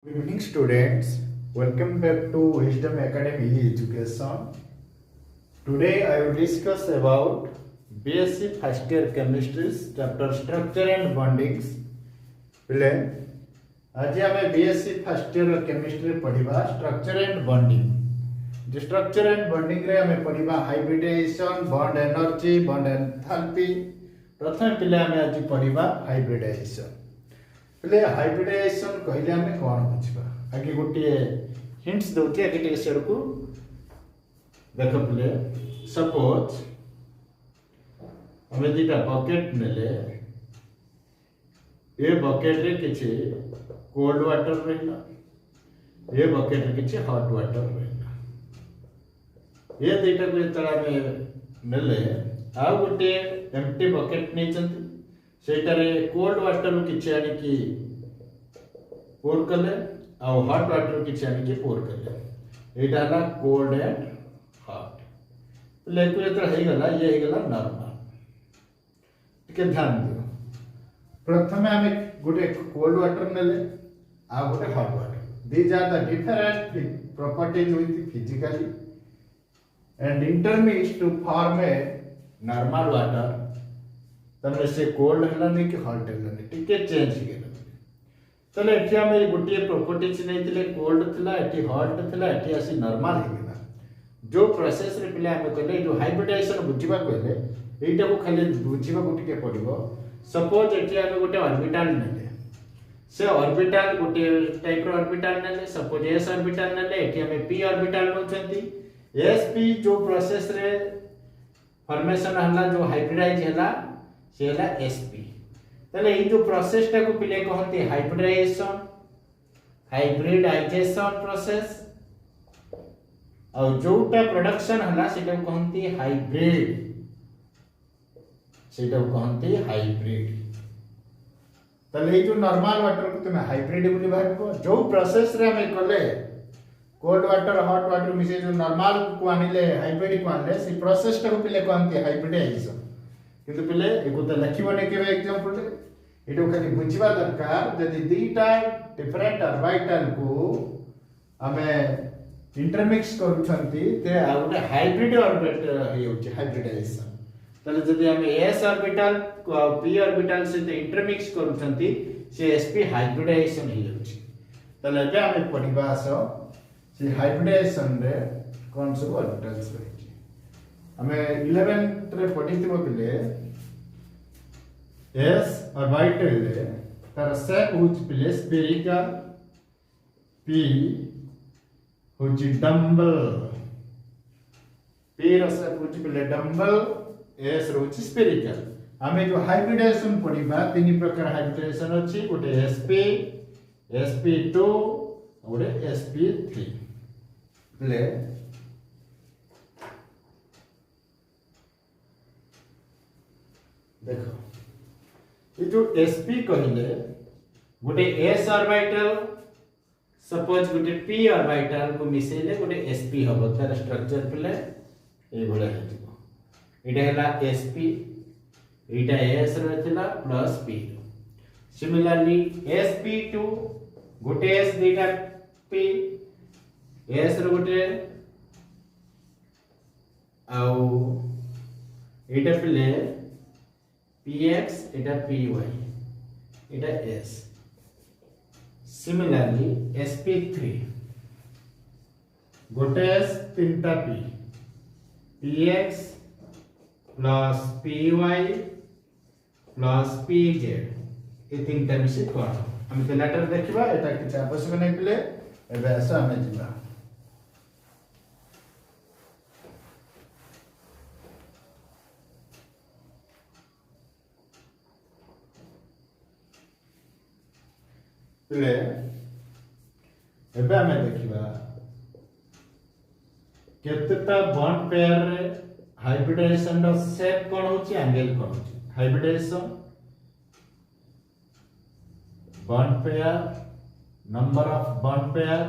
Good evening, students. Welcome back to Wisdom Academy Education. Today, I will discuss about BSc First Year Chemistry, Chapter Structure and Bondings. पिले आज आम BSc First Year Chemistry पढ़िबा Structure and Bonding. जो Structure and Bonding रे आम पढ़िबा Hybridization, Bond Energy, Bond Enthalpy. प्रथम पिले आम आज पढ़िबा Hybridization. पहले हाइब्रिडाइजेशन कहले आमे कोन बुझबा आगे गोटे हिंट्स दउती आगे टे सेड को देखो पहले सपोज हमें दिटा बकेट नेले ए बकेट रे किछि कोल्ड वाटर रहला ए बकेट रे किछि हॉट वाटर रहला ए दिटा को तळा में नेले आ गोटे एम्प्टी बकेट नै चंती सेटारे कोल्ड वाटर किछि आनी की पोर कले आ हॉट वाटर किछि आनी की पोर कले एटा हला कोल्ड एंड हॉट लेको एतर हे गला ये हे गला नॉर्मल टिके ध्यान दियो प्रथमे हम गोटे कोल्ड वाटर नेले आ गोटे hot water these are the different properties with physically and intermix to form a normal water तने से कोल्ड हला नै कि हॉट हला नै टिके चेंज हे गेला तले एठी हम ए गुटिए प्रॉपर्टीज नै थिले कोल्ड थिला एठी हॉट थिला एठी आसी नॉर्मल हे गेला जो प्रोसेस रे पिले हम कहले जो हाइब्रिडाइजेशन बुझिबा कहले एटा को खाली बुझिबा को टिके पड़िबो सपोज एठी हम गोटे ऑर्बिटल नेले से ऑर्बिटल गोटे टाइप रो ऑर्बिटल नेले सपोज s ऑर्बिटल नेले एठी हम p ऑर्बिटल नोचंती sp जो प्रोसेस रे फॉर्मेशन हला जो हाइब्रिडाइज हला से हला sp तले ई जो प्रोसेस टा को पिले कहंती हाइब्रिडाइजेशन प्रोसेस और जोटा प्रोडक्शन हला सेटा को कहंती हाइब्रिड सेटा को कहंती हाइब्रिड तले ई जो नॉर्मल वाटर को तुमे हाइब्रिड बोली भाबो जो प्रोसेस रे हम कले कोल्ड वाटर हॉट वाटर मिसे जो नॉर्मल को आनिले हाइब्रिड को आनिले से प्रोसेस टा को पिले कहंती हाइब्रिडाइजेशन किंतु पिले एको त लखिबने केबे एग्जांपल रे एटो खाली बुझिबा दरकार जदी दीटा डिफरेंट ऑर्बिटल को हमें इंटरमिक्स करूछंती ते आ गोटे हाइब्रिड ऑर्बिटल हे होची हाइब्रिडाइजेशन तले जदी हम s ऑर्बिटल को p ऑर्बिटल से इंटरमिक्स करूछंती से sp हाइब्रिडाइजेशन हे होची तले जे हम पढिबा सो से हाइब्रिडाइजेशन रे कोन सब ऑर्बिटल्स रही हमें 11th रे पढिथिबो पिले s ऑर्बिटल रे तार शेप होच पिले स्फेरिकल p होच डंबल p रो शेप होच पिले डंबल s रो होच स्फेरिकल हमें जो हाइब्रिडाइजेशन पढिबा तीन प्रकार हाइब्रिडाइजेशन अछि गोटे sp sp2 और sp3 पिले देखो ये जो sp कहले गोटे s ऑर्बिटल सपोज गोटे p ऑर्बिटल को मिसेले गोटे sp हबो तार स्ट्रक्चर पिले ए भले हेतिबो एटा हला sp एटा s रहथिला प्लस p सिमिलरली sp2 गोटे s देटा p s रो गोटे आउ एटा पिले px eta py eta s similarly sp3 गोटे s तीनटा p px plus py plus pz ए तीनटा मिसे कोन हम ते लेटर देखिबा एटा किछ आवश्यक नै पिले एबे आसा हम जिबा पिले एबे हमें देखिबा केतेटा बॉन्ड पेयर रे हाइब्रिडाइजेशन रो शेप कोन होची एंगल कोन होची hybridisation bond pair number of bond pair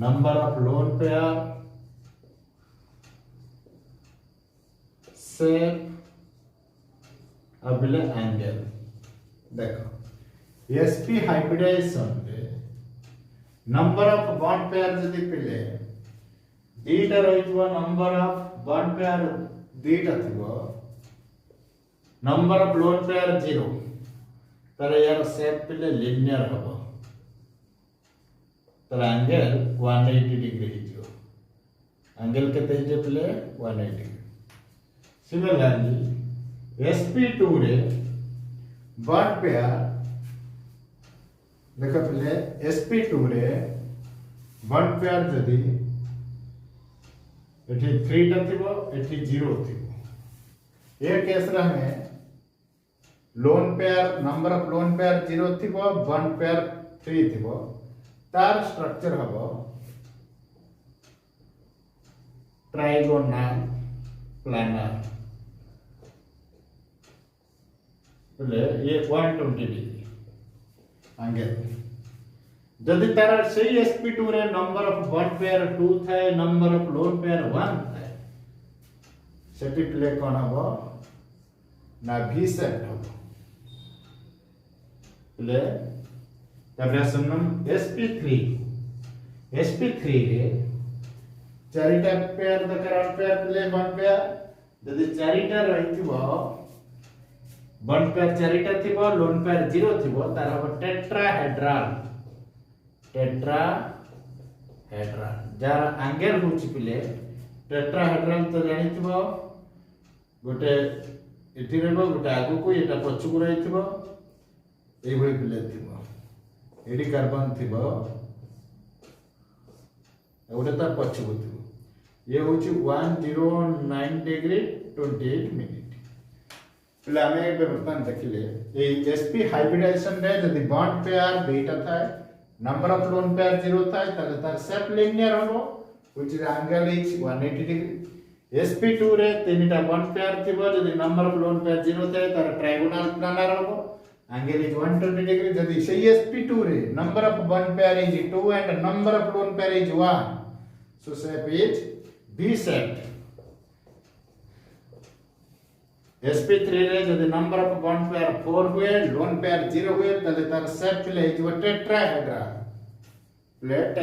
number of lone pair shape अबले एंगल देखो sp hybridization रे नंबर ऑफ बॉन्ड पेयर जदी पिले दीटा रहितबो नंबर ऑफ बॉन्ड पेयर दीटा थिबो नंबर ऑफ लोन पेयर 0 तर यार शेप पिले लिनियर हबो तर एंगल 180 डिग्री हिजो एंगल केते हिजो पिले 180 सिमिलरली sp2 रे बॉन्ड पेयर देखो पिले sp2 रे बॉन्ड पेयर जदी एठी 3 टा थिबो एठी 0 थिबो ए केस रे हमें lone pair number of lone pair 0 थिबो बॉन्ड पेयर 3 थिबो तार स्ट्रक्चर हबो ट्राइगोनल प्लानर बोले ये 120 डिग्री एंगल जदि तार सही sp2 रे नंबर ऑफ बॉन्ड पेयर 2 थाए नंबर ऑफ लोन पेयर 1 थाए सेटी प्ले कोन हबो ना v सेट हबो प्ले तबरा सुनम sp3 रे चारिटा pair the current pair play bond pair जदि चारिटा रहिथिबो बॉन्ड पेयर चारिटा थिबो लोन पेयर 0 थिबो तार हबो टेट्राहेड्रल जार एंगल होची पिले टेट्राहेड्रल तो जानि थिबो गोटे एठी रहबो गोटे आगु को एटा पछु रहि थिबो एई भଳି पिले थिबो एडी कार्बन थिबो ओटा ता पछु थिबो ये होची 109 डिग्री 28 मिनिट पिले हमें वर्तमान देखिले ए sp हाइब्रिडाइजेशन रे जदी बॉन्ड पेयर दुईटा थाए नंबर ऑफ लोन पेयर 0 थाए तले तार शेप लिनियर होबो which is angle is 180 degree sp2 रे तीनटा बॉन्ड पेयर थिबो जदी नंबर ऑफ लोन पेयर 0 थाए तार ट्रायगोनल प्लानर होबो एंगल इज 120 डिग्री जदी सही sp2 रे number of bond pair is 2 and number of lone pair is 1 so shape is v set sp3 रे जदी नंबर ऑफ बॉन्ड पेयर 4 हुए loan pair 0 हुए तले तार शेप ले जो टेट्राहेड्रल प्लेट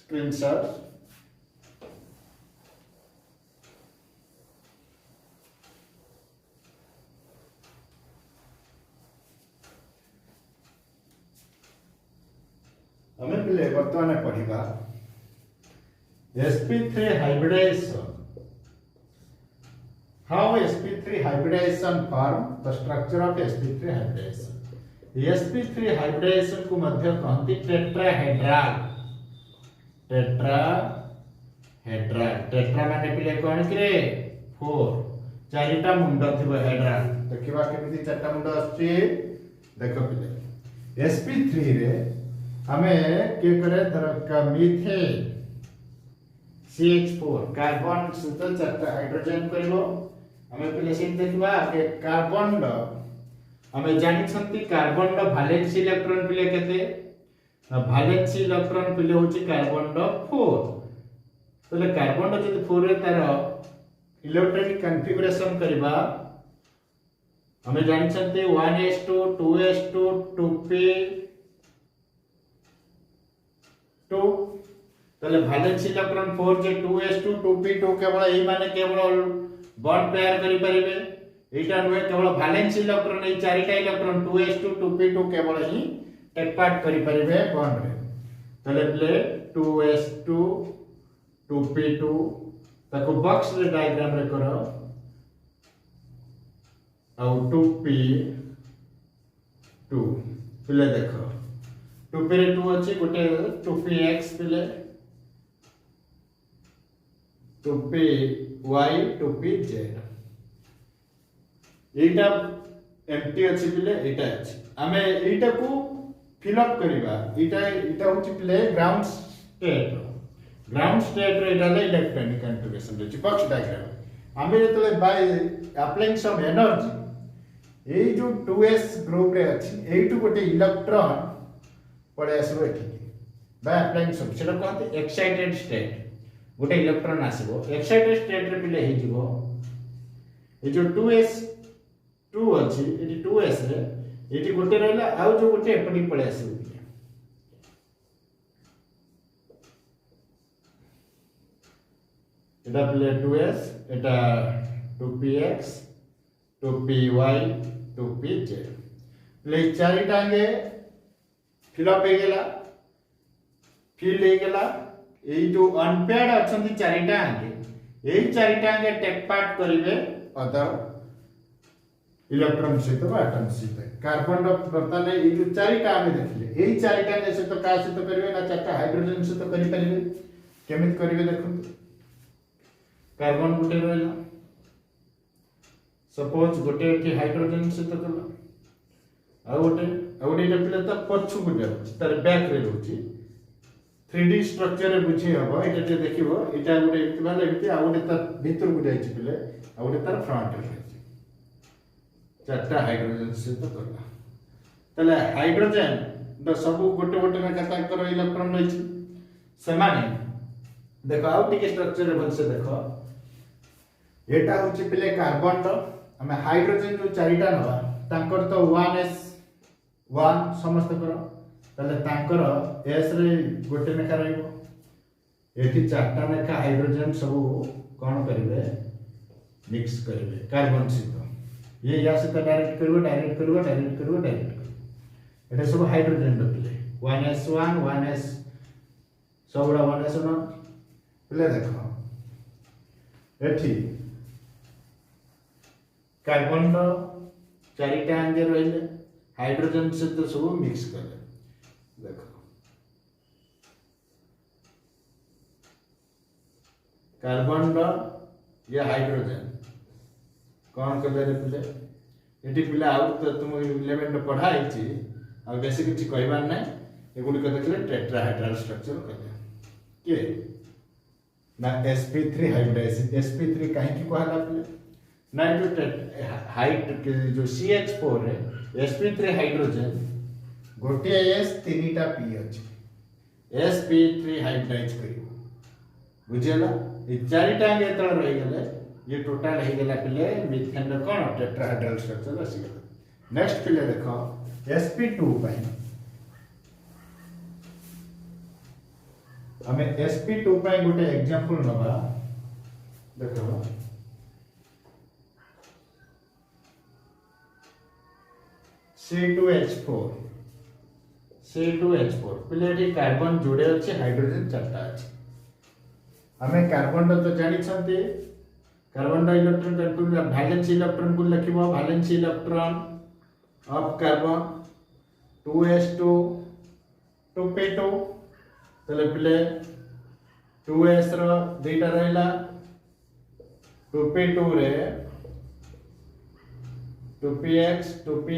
स्क्रीनशॉट हमें पहले वर्तमान पढ़िबा sp3 hybridization how sp3 hybridization form the structure of sp3 hybridization sp3 hybridization को मध्य कहती टेट्राहेड्रल टेट्रा माने पिले कोन करे 4 चारिटा मुंड थिबो हेड्रल देखिबा केमिति चारटा मुंड आछि देखो पिले sp3 रे हमें के करे धरका मीथेन CH4 कार्बन सहित चारटा हाइड्रोजन करबो हमें पहले से देखबा के कार्बन हमें जानि छंती कार्बन वैलेंस इलेक्ट्रॉन पिले केते वैलेंस इलेक्ट्रॉन पिले होची कार्बन 4 तले कार्बन जदि 4 रे तार इलेक्ट्रॉनिक कॉन्फ़िगरेशन करबा हमें जानि छंती 1s2 2s2 2p2 तले वैलेंस इलेक्ट्रॉन 4 जे 2s2 2p2 केवल एई माने केवल बॉन्ड पेयर करि परिबे एटा नुहे केवल वैलेंस इलेक्ट्रॉन ए चारिटा इलेक्ट्रॉन 2s2 2p2 केवल ही टेक पार्ट करि परिबे बॉन्ड रे तले प्ले 2s2 2p2 ताको बॉक्स रे डायग्राम रे करो आ 2p2 पिले देखो 2p रे 2 अछि गोटे 2px पिले 2py 2pz एटा एम्प्टी अछि पिले एटा अछि हमें एटा को फिल अप करबा एटा होछि पिले ग्राउंड स्टेट रे एटा ले इलेक्ट्रॉनिक कॉन्फ़िगरेशन रे बॉक्स डायग्राम हमें जेतले बाय अप्लाइंग सम एनर्जी ए जो 2s ग्रुप रे अछि एटू गोटे इलेक्ट्रॉन पड़े आसबो एठी बाय अप्लाइंग सम सेटा कहते एक्साइटेड स्टेट गोटे इलेक्ट्रॉन आसीबो एक्साइटेड स्टेट रे पिले हे जिवो ए जो 2s2 अछि एटी 2s रे ये गोटे रहा आउ जो गोटे एपटी पड़े आस पिले 2s एटा 2px 2py 2pz पिले चारि टांगे फिलअप हो गला फिल हो गला ये जो अनपेयर्ड अच्छा चारिटा आगे यही चारिटा आगे टेक पार्ट करेंगे अदर इलेक्ट्रॉन सहित एटम सहित कार्बन बर्तमान ये जो चारिटा आम देखिले यही चारिटा सहित क्या सहित करेंगे ना चार्टा हाइड्रोजन सहित करेंगे केमित करेंगे देखो कार्बन गोटे रहा सपोज गोटे हाइड्रोजन सहित कला आ गोटे पिले तो पछु को जाउछि तार बैक रे रहउछि 3D स्ट्रक्चर रे बुझी हबो एटा जे देखिबो एटा गोटे माने एमति आ गोटे तार भीतर को जाइछि पिले आ गोटे तार फ्रंट रे रहउछि चारटा हाइड्रोजन से तो करला तले हाइड्रोजन द सब गोटे गोटे ना कता कर इलेक्ट्रॉन रहछि से माने देखो आउ टिके स्ट्रक्चर रे भलसे देखो एटा होछि पिले कार्बन रो हमें हाइड्रोजन जो चारिटा नवा तांकर तो 1s 1 समस्त करो ताले तांकर s रे गोटे नेखा रहइबो एठी चारटा नेखा हाइड्रोजन सब कोन करिवे मिक्स करिवे कार्बन सहित ये या से डायरेक्ट करिवो एटा सब हाइड्रोजन रखले 1s1 1s सबरा 1s1 प्ले देखो एठी कार्बन रो चारिटा अंगे रहिले हाइड्रोजन से तो सब मिक्स कर देखो कार्बन रो ये हाइड्रोजन कौन कर रे पिले एटी पिले आउ तो तुम 11 रो पढ़ाई छी आ बेसी किछ कहबार नै एगुडी को देखले टेट्राहेड्रल स्ट्रक्चर कहले के ना sp3 हाइब्रिडाइजेशन sp3 काहे की कहला पिले ना जो हाइट के जो CH4 है sp3 हाइड्रोजन गोटे s तीनटा p अछि sp3 हाइब्रिडाइज करियो बुझेला ये चारिटा के तळ रहि गेले ये टोटल हे गेला पिले मीथेन रो कोन टेट्राहेड्रल स्ट्रक्चर अछि नेक्स्ट पिले देखो sp2 पाई हमें sp2 पाई गोटे एग्जांपल नबा देखो C2H4 पिले कार्बन जोड़े अच्छे हाइड्रोजन चारटा अच्छे हमें कार्बन तो जानी छंती carbon electron control valence electron को लिखिबो valence electron of carbon 2s2 2p2 तले पिले 2s रो दुईटा रहला 2p2 रे 2px 2py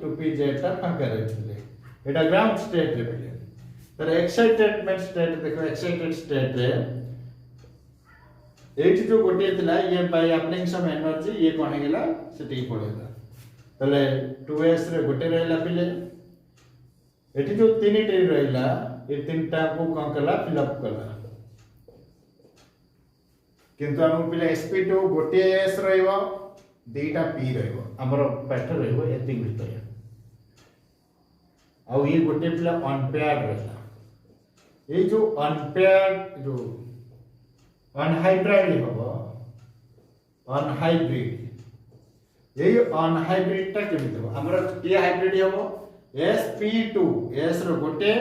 2pz ता फांका रहले एटा ग्राउंड स्टेट रे पिले तर एक्साइटेडमेंट स्टेट देखो एक्साइटेड स्टेट रे एठी जो गोटे थिला ये बाय अप्लाइंग सम एनर्जी ये कोन गेला सेठी पड़ेला तले 2s रे गोटे रहला पिले एठी जो तीन टे रहला ए तीनटा को कोन कला फिल अप कला किंतु हम पिले sp2 गोटे s रहइबो दुईटा p रहइबो हमर पाठ रहइबो एति भितर आ ये गोटे पिला अनपेयर्ड रहला ये जो अनपेयर्ड जो अनहाइब्रिड होबो अनहाइब्रिड ये अनहाइब्रिड ता केमित हो हमर के हाइब्रिड होबो sp2 s रो गोटे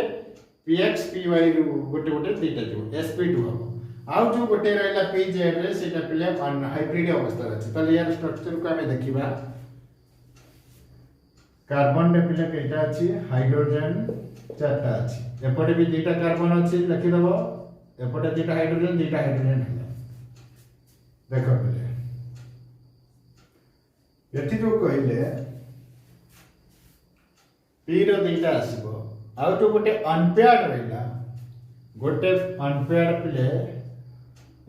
px py रो गोटे गोटे दुईटा जो sp2 होबो आउ जो गोटे रहला pz रे सेटा पिले अनहाइब्रिड अवस्था अछि तले यार स्ट्रक्चर को हमें देखिबा कार्बन रे पिले केटा अछि हाइड्रोजन चारटा अछि एपटे भी दुईटा कार्बन अछि लिखि दबो एपटे दुईटा हाइड्रोजन हैला देखो पिले एठी जो कहिले p रो दुईटा आसीबो आउ जो गोटे अनपेयर्ड रहला गोटे अनपेयर्ड पिले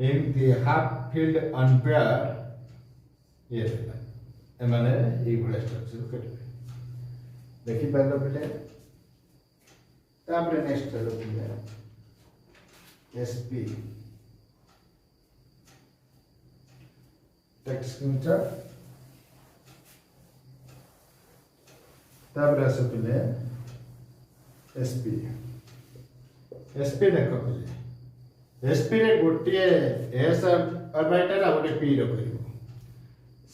इन दी हाफ फील्ड अनपेयर्ड ये रहला ए माने ई बडा स्ट्रक्चर करिवे देखि पाइलो पिले तापरे नेक्स्ट चलो पिले sp टेक्स्ट स्क्रीनशॉट तापर आस पिले sp sp देखो पिले sp रे गोटे s ऑर्बिटल आ गोटे p रो करिवो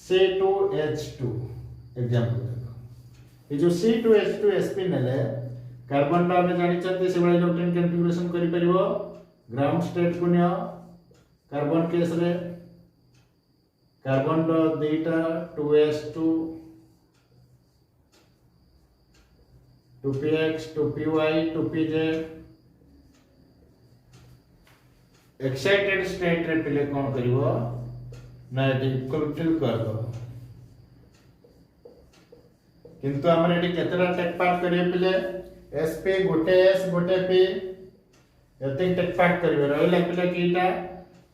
C2H2 एग्जांपल देखो ये जो C2H2 sp नेले कार्बन ला में जानि चंते से बडा इलेक्ट्रॉन कॉन्फ़िगरेशन करि परिबो ग्राउंड स्टेट को नियो कार्बन केस रे कार्बन रो दुईटा 2s2 2px 2py 2pz excited state रे पिले कोन करिवो ना इक्वल कर दो किंतु हमर एटी केतरा टेक पार्ट करिए पिले sp गोटे s गोटे p एते टेक पार्ट करिवे रहले पिले कीटा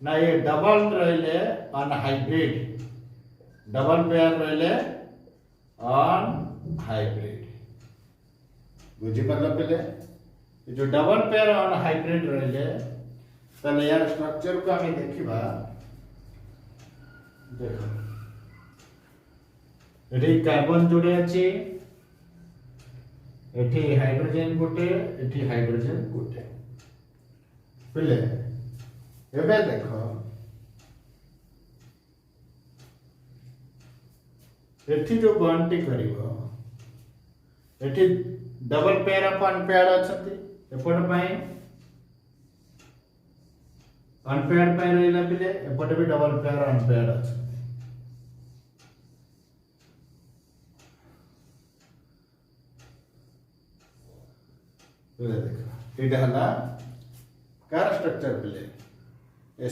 ना ये डबल रहले ऑन हाइब्रिड डबल पेयर रहले ऑन हाइब्रिड बुझी पड़ल पिले ये जो डबल पेयर ऑन हाइब्रिड रहले तले यार स्ट्रक्चर को हमें देखिबा देखो एठी कार्बन जोड़े अछि एठी हाइड्रोजन गोटे एठी हाइड्रोजन गोटे पिले एबे देखो एठी जो बॉन्ड करिवो एठी डबल पेयर ऑफ अनपेयर्ड अछती एपट पई अनपेयर्ड पई रहला पिले एपट भी डबल पेयर अनपेयर्ड अछि देखो एटा हला कार स्ट्रक्चर पिले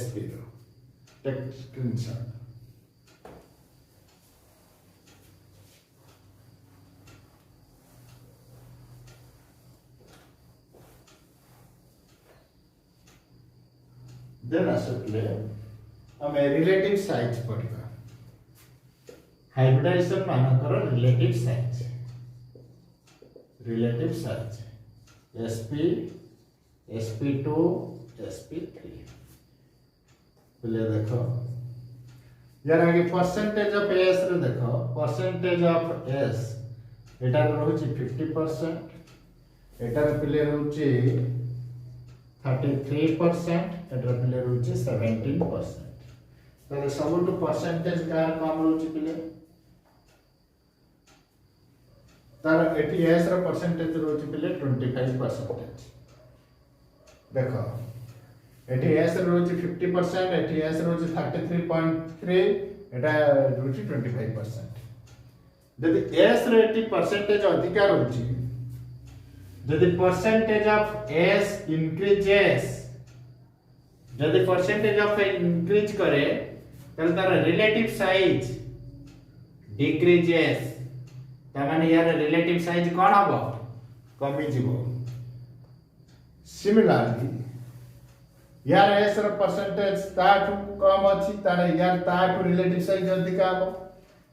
sp रो टेक स्क्रीनशॉट देन असले हम रिलेटिव साइज पढ़िबा हाइब्रिडाइजेशन मानकर relative size sp sp2 sp3 बोले देखो यार आगे परसेंटेज ऑफ s रे देखो परसेंटेज ऑफ s एटा रहउची 50% एटा पिले रहउची 33% एटा पिले रहउची 17% तले सबटु परसेंटेज का कम रहउची पिले तार एटी s रो परसेंटेज रहउची पिले 25% देखो एटी s रहउची 50% एटी s रहउची 33.3 एटा रहउची 25% यदि s रो 80% अधिकार रहउची यदि परसेंटेज ऑफ s इंक्रीजेस यदि परसेंटेज ऑफ इंक्रीज करे तले तार रिलेटिव साइज डिक्रीजेस तामाने यार रिलेटिव साइज कोन हबो कमी जीवो सिमिलरली यार s रो परसेंटेज ताठू कम अछि तारे यार ताठू रिलेटिव साइज अधिक हबो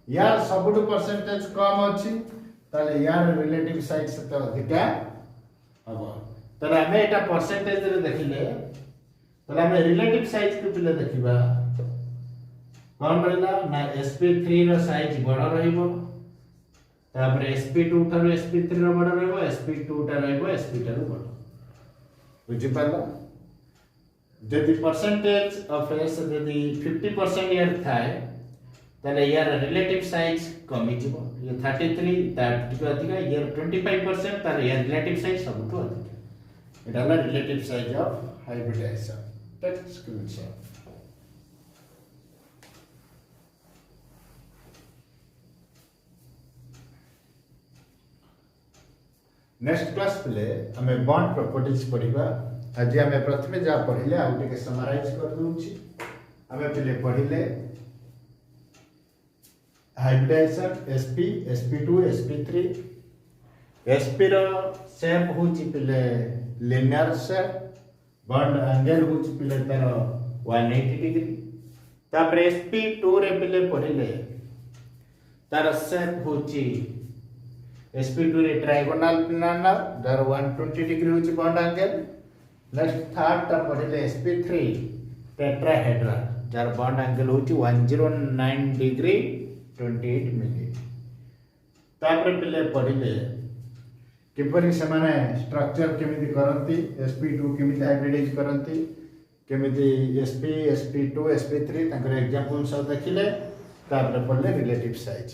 यार सबटू परसेंटेज कम अछि ताले यार रिलेटिव साइज से अधिक हबो ताले हमें एटा परसेंटेज रे देखिले ताले हमें रिलेटिव साइज को पिले देखिबा कोन रहला ना sp3 रो साइज बड़ रहइबो तापर sp2 थारो sp3 रो बड़ रहइबो sp2 टा रहइबो sp टा रो बड़ बुझि पालो यदि परसेंटेज ऑफ s यदि 50% यार थाए ताले यार रिलेटिव साइज कमी जीवो ये 33 दैट अधिक यार 25% ताले यार रिलेटिव साइज सबटु अधिक एटा ला relative size of hybridisation take screenshot next class पे हमें बॉन्ड प्रॉपर्टीज पढ़िबा आज हमें प्रथमे जा पढ़िले आ उटे के समराइज कर दूची हमें पहले पढ़िले hybridisation sp sp2 sp3 sp रो शेप होची पहले लिनियर शेप बॉन्ड एंगल होची पहले तार 180 डिग्री तापर sp2 रे पहले पढ़िले तार शेप होची sp2 रे ट्रायगोनल पिनाना दर 120 डिग्री होची बॉन्ड एंगल नेक्स्ट थर्ड ता पढ़िले sp3 tetrahedral jar bond angle होची 109 डिग्री 28 मिनट तापर पिले पढ़िले किपरि सेमाने स्ट्रक्चर केमिति करंती sp2 केमिति हाइब्रिडाइज करंती केमिति sp sp2 sp3 तांकर एग्जांपल सब देखिले तापर पढ़ले रिलेटिव साइज।